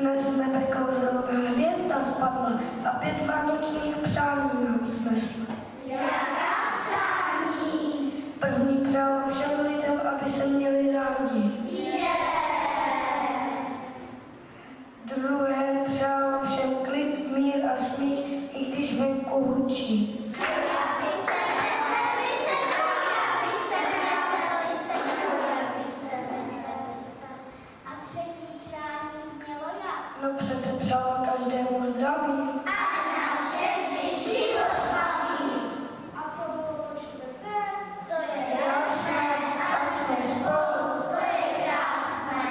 Dnes z nebe kouzelná hvězda spadla a 5 vánočních přání nám snesla. Jaká přání? První přála všem lidem, aby se měli rádi. Druhé přála všem klid, mír a smích, i když venku hučí. A třetí přání znělo jak? No přece přála každému zdraví. A na všechny život baví. A co bylo to čtvrté? To je jasné, ať jsme spolu, to je krásné.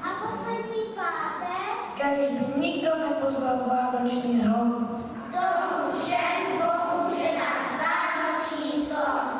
A poslední páté? Kéž by nikdo nepoznal vánoční zhon. Tomu všem pomůže náš vánoční son.